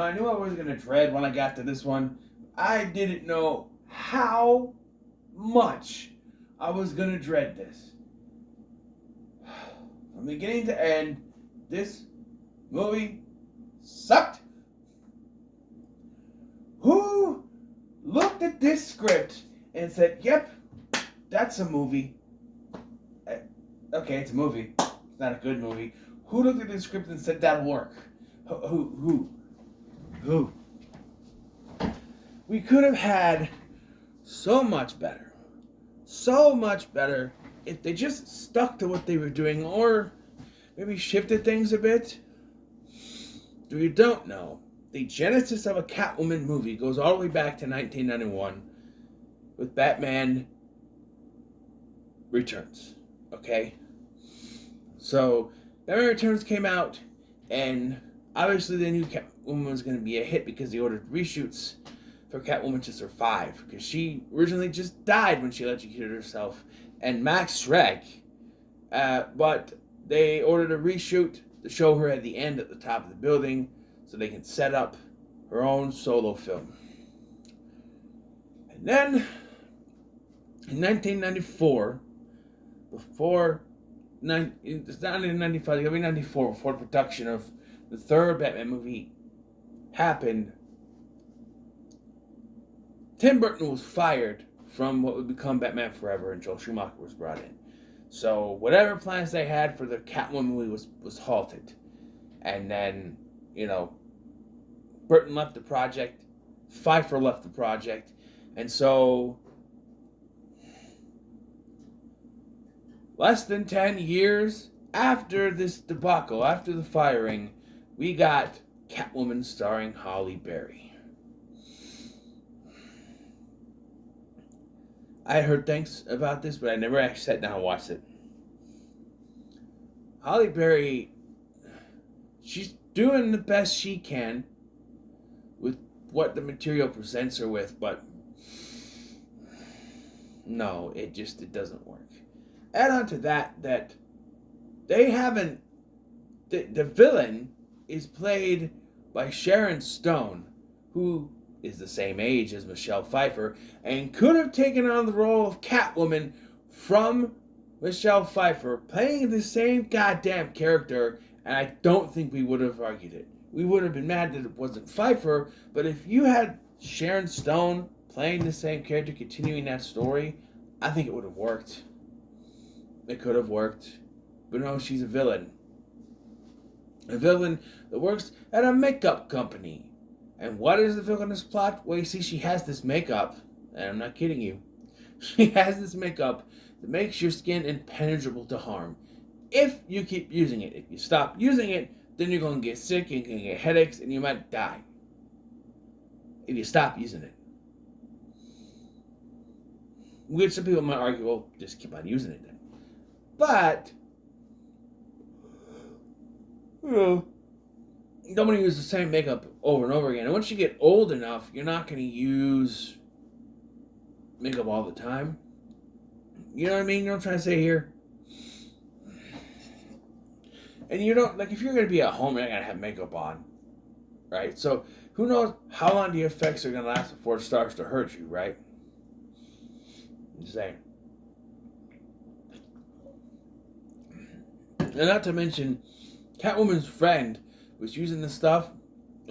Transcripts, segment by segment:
I knew I was going to dread when I got to this one. I didn't know how much I was going to dread this. From beginning to end, this movie sucked. Who looked at this script and said, yep, that's a movie? Okay, it's a movie. It's not a good movie. Who looked at this script and said that'll work? Who? We could have had so much better if they just stuck to what they were doing, or maybe shifted things a bit. If you don't know, the genesis of a Catwoman movie goes all the way back to 1991 with Batman Returns. Okay? So, Batman Returns came out, and obviously they knew Catwoman was going to be a hit because they ordered reshoots for Catwoman to survive, because she originally just died when she electrocuted herself and Max Schreck. But they ordered a reshoot to show her at the end at the top of the building so they can set up her own solo film. And then, in 1994, it's not in 1995, it'll be 94, before the production of the third Batman movie happened, Tim Burton was fired from what would become Batman Forever, and Joel Schumacher was brought in. So whatever plans they had for the Catwoman movie was halted. And then, Burton left the project, Pfeiffer left the project, and so less than 10 years after this debacle, after the firing, we got Catwoman starring Halle Berry. I heard things about this, but I never actually sat down and watched it. Halle Berry, she's doing the best she can with what the material presents her with, but no, it doesn't work. Add on to that they haven't, the villain is played by Sharon Stone, who is the same age as Michelle Pfeiffer, and could have taken on the role of Catwoman from Michelle Pfeiffer, playing the same goddamn character, and I don't think we would have argued it. We would have been mad that it wasn't Pfeiffer, but if you had Sharon Stone playing the same character, continuing that story, I think it would have worked. It could have worked. But no, she's a villain. A villain that works at a makeup company. And what is the villainous plot? Well, you see, she has this makeup, and I'm not kidding you. She has this makeup that makes your skin impenetrable to harm if you keep using it. If you stop using it, then you're going to get sick, and you're going to get headaches, and you might die. If you stop using it. Which some people might argue, well, just keep on using it then. But, don't want to use the same makeup over and over again. And once you get old enough, you're not going to use makeup all the time. You know what I mean? You know what I'm trying to say here? And you don't, if you're going to be at home, you're not going to have makeup on. Right? So, who knows how long the effects are going to last before it starts to hurt you, right? I'm just saying. And not to mention, Catwoman's friend was using this stuff.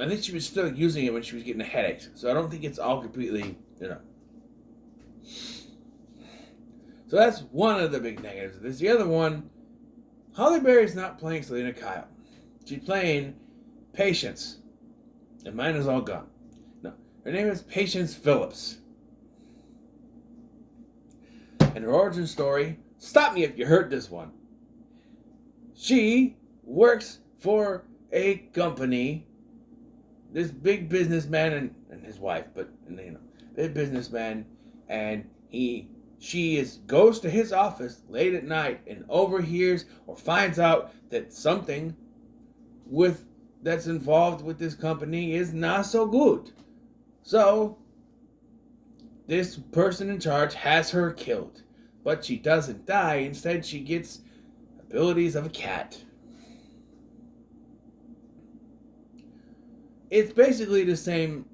I think she was still using it when she was getting a headache. So I don't think it's all completely, So that's one of the big negatives of this. The other one, Halle Berry's not playing Selena Kyle. She's playing Patience. And mine is all gone. No, her name is Patience Phillips. And her origin story, stop me if you heard this one. She works for a company, this big businessman and his wife, but big businessman, and she goes to his office late at night and overhears or finds out that something that's involved with this company is not so good. So this person in charge has her killed, but she doesn't die. Instead, she gets abilities of a cat. it's basically the same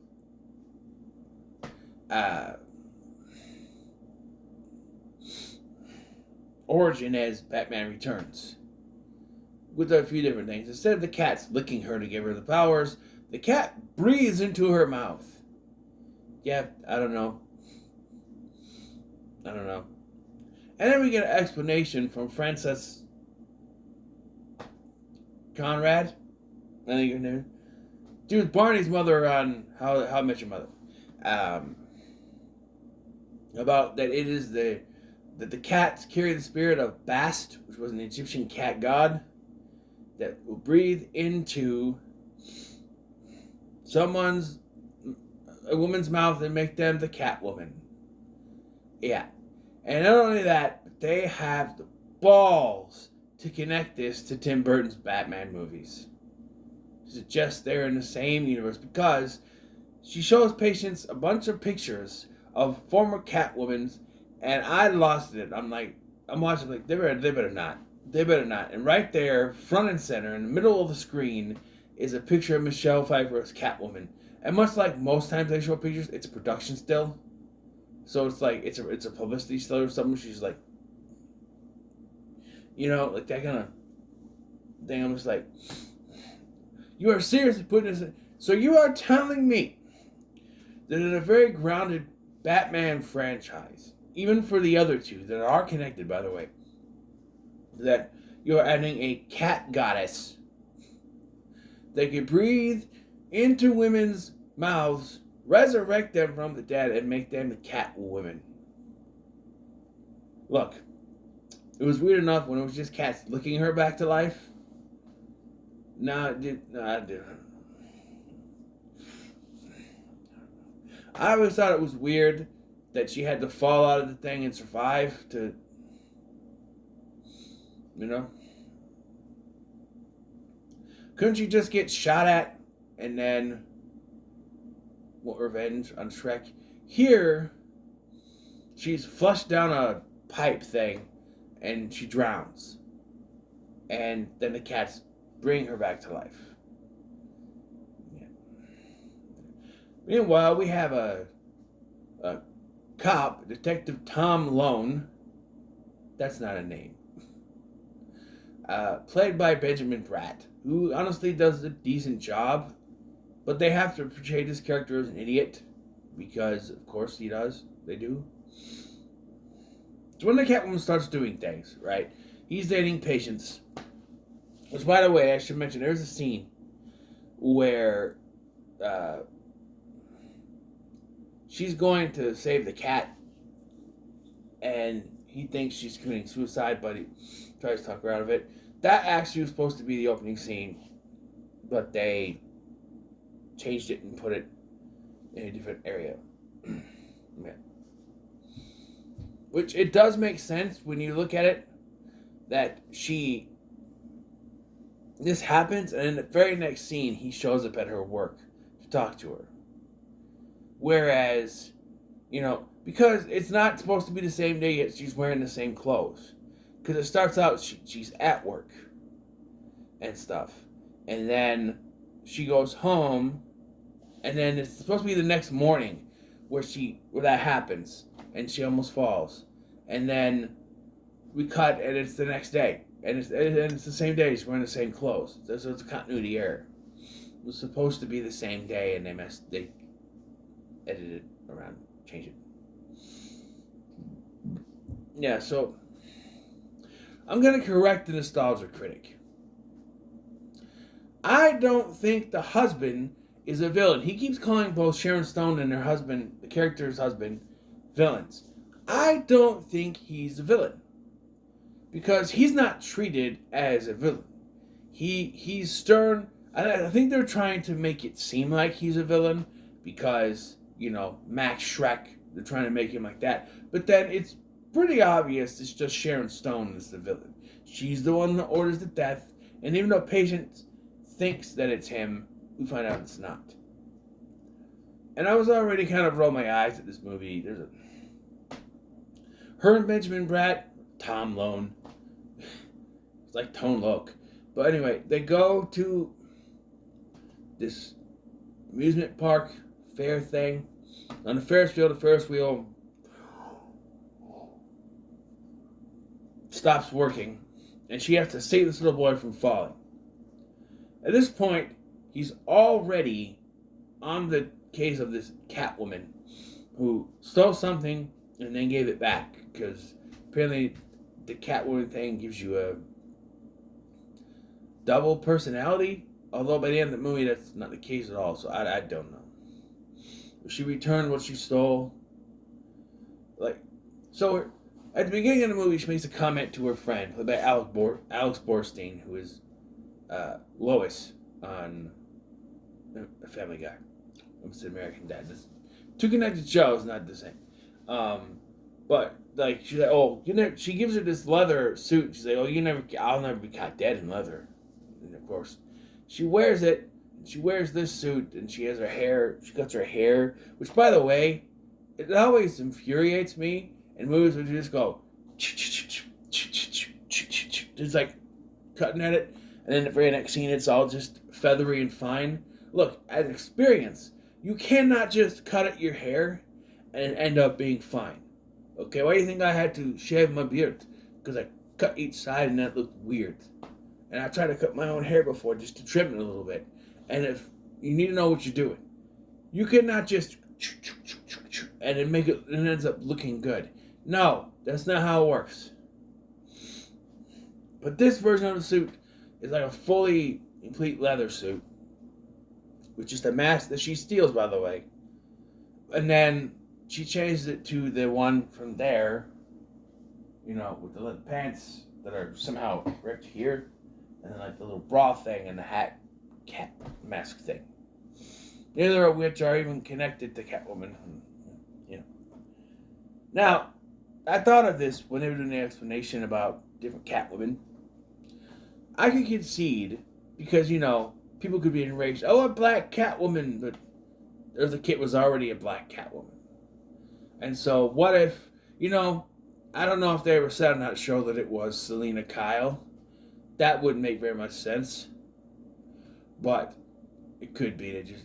origin as Batman Returns, with a few different things. Instead of the cats licking her to give her the powers, the cat breathes into her mouth. Yeah, I don't know. And then we get an explanation from Frances Conrad. I think her name. She was Barney's mother on How I Met Your Mother. About that it is that the cats carry the spirit of Bast, which was an Egyptian cat god, that will breathe into a woman's mouth and make them the Catwoman. Yeah. And not only that, but they have the balls to connect this to Tim Burton's Batman movies. To suggest they're in the same universe, because she shows patients a bunch of pictures of former Catwomans, and I lost it. I'm watching like, they better not. And right there, front and center, in the middle of the screen, is a picture of Michelle Pfeiffer as Catwoman. And much like most times they show pictures, it's a production still. So it's like, it's a publicity still or something. She's like, like that kind of thing. I'm just like, you are seriously putting this in? So you are telling me that in a very grounded Batman franchise, even for the other two that are connected, by the way, that you're adding a cat goddess that can breathe into women's mouths, resurrect them from the dead, and make them the Catwoman. Look, it was weird enough when it was just cats licking her back to life. I always thought it was weird that she had to fall out of the thing and survive to, Couldn't she just get shot at and then want revenge on Shrek? Here, she's flushed down a pipe thing and she drowns. And then the cats bring her back to life. Yeah. Meanwhile, we have a cop, Detective Tom Lone. That's not a name. Played by Benjamin Bratt, who honestly does a decent job, but they have to portray this character as an idiot, because of course he does. They do. So when the Catwoman starts doing things, right? He's dating patients. Which, by the way, I should mention, there's a scene where she's going to save the cat, and he thinks she's committing suicide, but he tries to talk her out of it. That actually was supposed to be the opening scene, but they changed it and put it in a different area. Yeah. Which, it does make sense when you look at it, that this happens, and in the very next scene, he shows up at her work to talk to her. Whereas, because it's not supposed to be the same day yet, she's wearing the same clothes. Because it starts out, she's at work and stuff. And then she goes home, and then it's supposed to be the next morning where that happens, and she almost falls. And then we cut, and it's the next day. And it's the same day, she's wearing the same clothes. So it's a continuity error. It was supposed to be the same day, and they edited it around, changed it. Yeah, so I'm going to correct the nostalgia critic. I don't think the husband is a villain. He keeps calling both Sharon Stone and her husband, the character's husband, villains. I don't think he's a villain. Because he's not treated as a villain. He's stern. I think they're trying to make it seem like he's a villain because, Max Shrek, they're trying to make him like that. But then it's pretty obvious it's just Sharon Stone is the villain. She's the one that orders the death, and even though Patient thinks that it's him, we find out it's not. And I was already kind of rolling my eyes at this movie. Her and Benjamin Bratt, Tom Lone. It's like Tone Loc. But anyway, they go to this amusement park fair thing. On the Ferris wheel, the Ferris wheel stops working, and she has to save this little boy from falling. At this point, he's already on the case of this Catwoman who stole something and then gave it back, because apparently the Catwoman thing gives you a double personality, although by the end of the movie that's not the case at all, so I don't know. She returned what she stole. So at the beginning of the movie, she makes a comment to her friend, played by Alex Borstein, who is Lois on The Family Guy. Almost an American Dad. This, two connected shows, not the same. But like she's like, oh, she gives her this leather suit. She's like, oh, I'll never be caught dead in leather. And of course, she wears it. She wears this suit, and she has her hair. She cuts her hair, which, by the way, it always infuriates me in movies where you just go, just like cutting at it, and then the very next scene, it's all just feathery and fine. Look, as experience, you cannot just cut at your hair and end up being fine. Okay, why do you think I had to shave my beard? Because I cut each side and that looked weird. And I tried to cut my own hair before just to trim it a little bit. And if you need to know what you're doing, you cannot just and then make it and it ends up looking good. No, that's not how it works. But this version of the suit is like a fully complete leather suit, with just a mask that she steals, by the way. And then she changes it to the one from there, with the leather pants that are somehow ripped here, and then like the little bra thing and the hat cat mask thing. Neither of which are even connected to Catwoman. Now, I thought of this when they were doing the explanation about different Catwomen. I could concede, because, people could be enraged. Oh, a black Catwoman, but Eartha Kitt was already a black Catwoman. And so, what if, I don't know if they ever said on that show that it was Selena Kyle. That wouldn't make very much sense. But it could be. They just,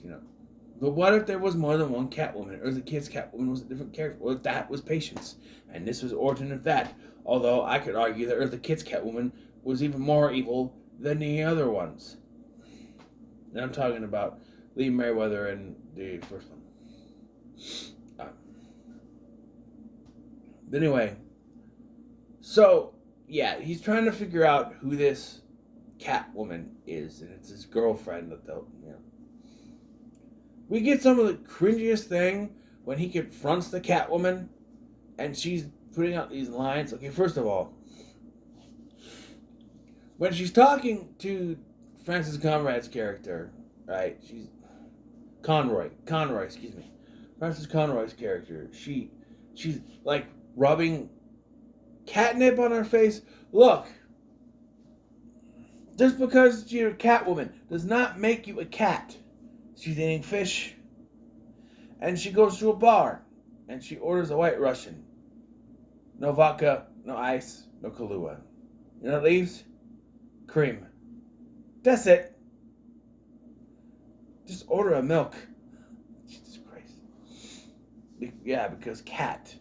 But what if there was more than one Catwoman? Eartha Kitt's Catwoman was a different character. What if that was Patience? And this was Orton of that. Although I could argue that Eartha Kitt's Catwoman was even more evil than the other ones. And I'm talking about Lee Merriweather and the first one. But anyway, so, yeah, he's trying to figure out who this Catwoman is, and it's his girlfriend that they'll, We get some of the cringiest thing when he confronts the Catwoman, and she's putting out these lines. Okay, first of all, when she's talking to Frances Conrad's character, right? She's Conroy, excuse me. Frances Conroy's character. She's like rubbing catnip on her face. Look, just because you're a Catwoman does not make you a cat. She's eating fish, and she goes to a bar, and she orders a White Russian. No vodka, no ice, no Kahlua. You know what leaves? Cream. That's it. Just order a milk. Jesus Christ. Yeah, because cat.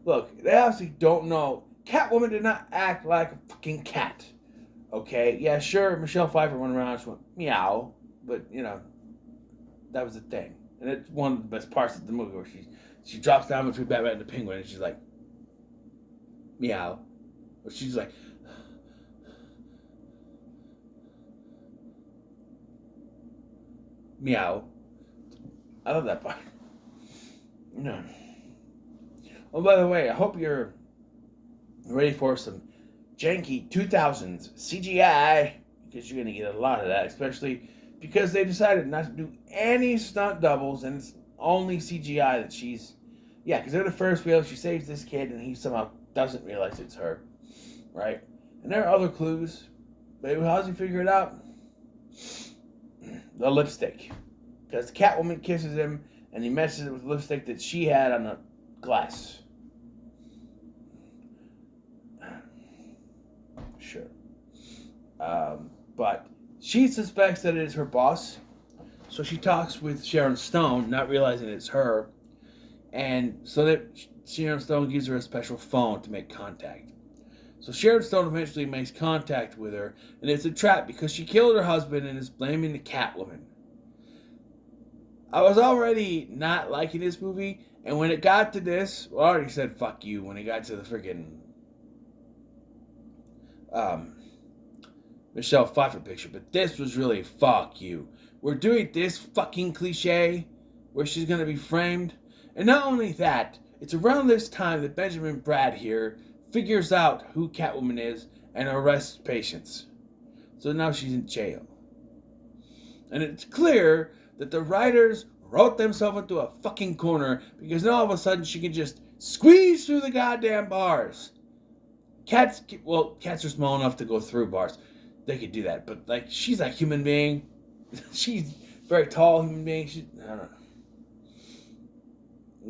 Look, they obviously don't know. Catwoman did not act like a fucking cat. Okay? Yeah, sure, Michelle Pfeiffer went around and she went, meow. But, that was the thing. And it's one of the best parts of the movie where she drops down between Batman and the Penguin and she's like, meow. But she's like, meow. I love that part. No. Oh, by the way, I hope you're ready for some janky 2000s CGI, because you're going to get a lot of that, especially because they decided not to do any stunt doubles, and it's only CGI that she's... Yeah, because they're the first wheel, she saves this kid, and he somehow doesn't realize it's her, right? And there are other clues, but how does he figure it out? The lipstick. Because Catwoman kisses him, and he messes it with lipstick that she had on the glass. Sure. But she suspects that it is her boss, So she talks with Sharon Stone, not realizing it's her, and so that Sharon Stone gives her a special phone to make contact. So Sharon Stone eventually makes contact with her, and it's a trap because she killed her husband and is blaming the Catwoman. I was already not liking this movie, and when it got to this, well, I already said fuck you when it got to the freaking Michelle Pfeiffer picture, but this was really fuck you. We're doing this fucking cliche where she's gonna be framed, and not only that, it's around this time that Benjamin Bratt here figures out who Catwoman is and arrests Patience. So now she's in jail. And it's clear that the writers wrote themselves into a fucking corner because now all of a sudden she can just squeeze through the goddamn bars. Cats are small enough to go through bars. They could do that, but like she's a human being. She's a very tall human being. I don't know.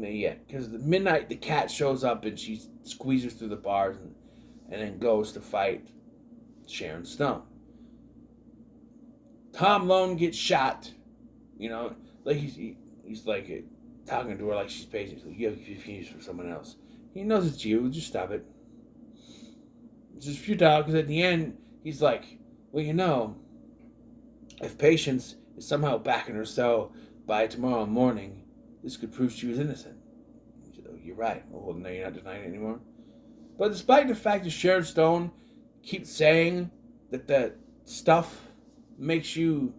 Yeah, because the midnight the cat shows up and she squeezes through the bars and then goes to fight Sharon Stone. Tom Lone gets shot. You know, like he's like talking to her like she's Patience. Like, you have confused for someone else. He knows it's you. Just stop it. It's just futile because at the end he's like, well, you know, if Patience is somehow back in her cell by tomorrow morning, this could prove she was innocent. Oh, you're right. Well, no, you're not denying it anymore. But despite the fact that Sharon Stone keeps saying that the stuff makes you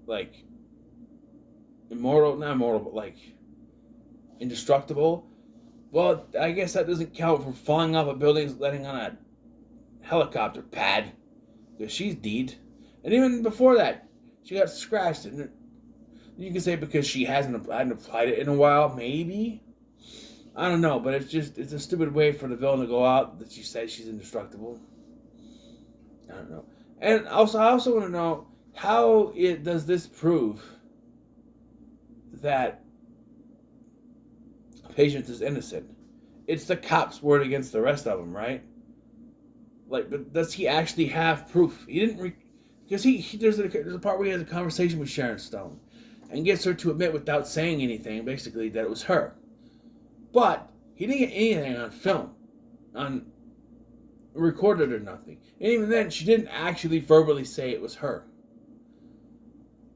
like immortal, not immortal, but like indestructible. Well, I guess that doesn't count for falling off a building, landing on a helicopter pad, because she's dead. And even before that, she got scratched. And you can say because she hadn't applied it in a while, maybe. I don't know, but it's a stupid way for the villain to go out that she says she's indestructible. I don't know. And I also want to know how does this prove that Patience is innocent? It's the cop's word against the rest of them, right? Like, but does he actually have proof? He didn't, because there's a part where he has a conversation with Sharon Stone, and gets her to admit without saying anything, basically that it was her. But he didn't get anything on film, on recorded or nothing. And even then, she didn't actually verbally say it was her.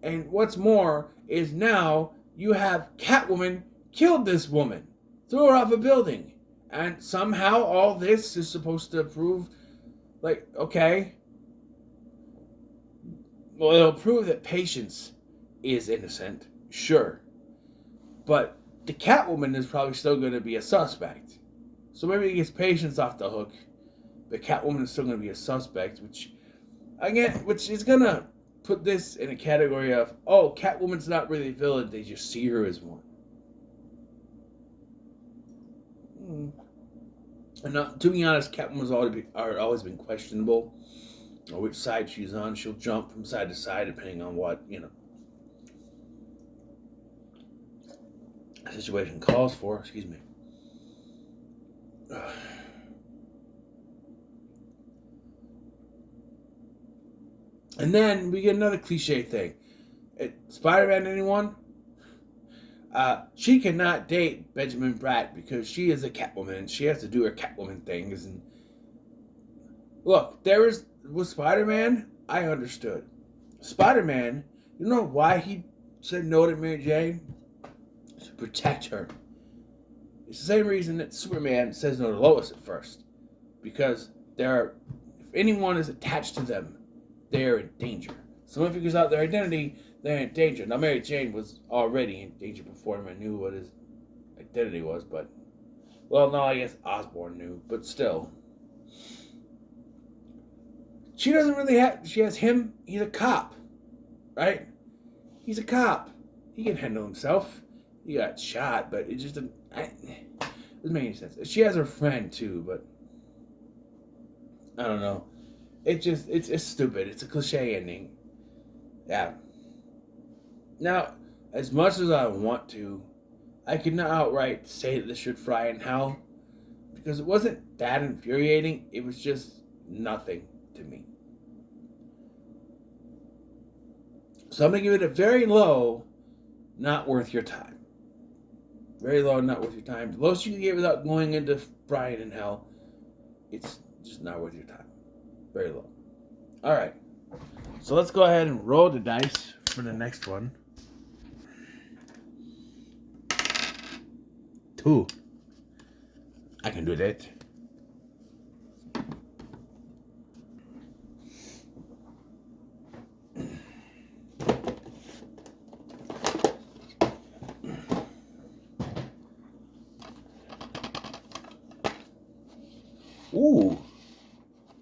And what's more is now you have Catwoman killed this woman, threw her off a building, and somehow all this is supposed to prove, like, okay, well, it'll prove that Patience is innocent, sure, but the Catwoman is probably still going to be a suspect. So maybe it gets Patience off the hook, but Catwoman is still going to be a suspect, which is going to put this in a category of, oh, Catwoman's not really a villain, they just see her as one. And to be honest, Catwoman's always been questionable, or which side she's on. She'll jump from side to side depending on what, the situation calls for. Excuse me. And then we get another cliche thing. Spider-Man, anyone? She cannot date Benjamin Bratt because she is a Catwoman and she has to do her Catwoman things. And look, with Spider-Man, I understood. Spider-Man, you know why he said no to Mary Jane? To protect her. It's the same reason that Superman says no to Lois at first. Because if anyone is attached to them, they are in danger. Someone figures out their identity, they're in danger. Now, Mary Jane was already in danger before him. I knew what his identity was, but... Well, no, I guess Osborn knew, but still. She doesn't really have... She has him. He's a cop. Right? He's a cop. He can handle himself. He got shot, but it just doesn't make any sense. She has her friend, too, but... I don't know. It's stupid. It's a cliche ending. Yeah. Now, as much as I want to, I could not outright say that this should fry in hell, because it wasn't that infuriating. It was just nothing to me. So I'm going to give it a very low, not worth your time. Very low, not worth your time. The lowest you can get without going into Brian in hell, it's just not worth your time. Very low. All right. So let's go ahead and roll the dice for the next one. 2. I can do that. Ooh.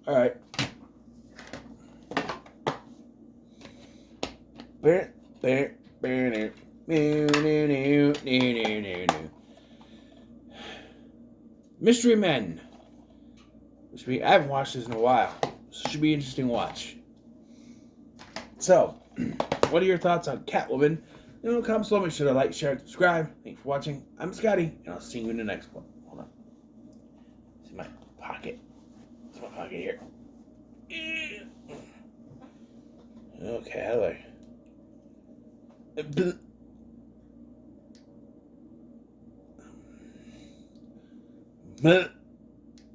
All right. Mystery Men. I haven't watched this in a while. So it should be an interesting watch. So, what are your thoughts on Catwoman? Comment below. Make sure to like, share, and subscribe. Thanks for watching. I'm Scotty, and I'll see you in the next one. Hold on. This is my pocket. It's my pocket here. Okay, how do I...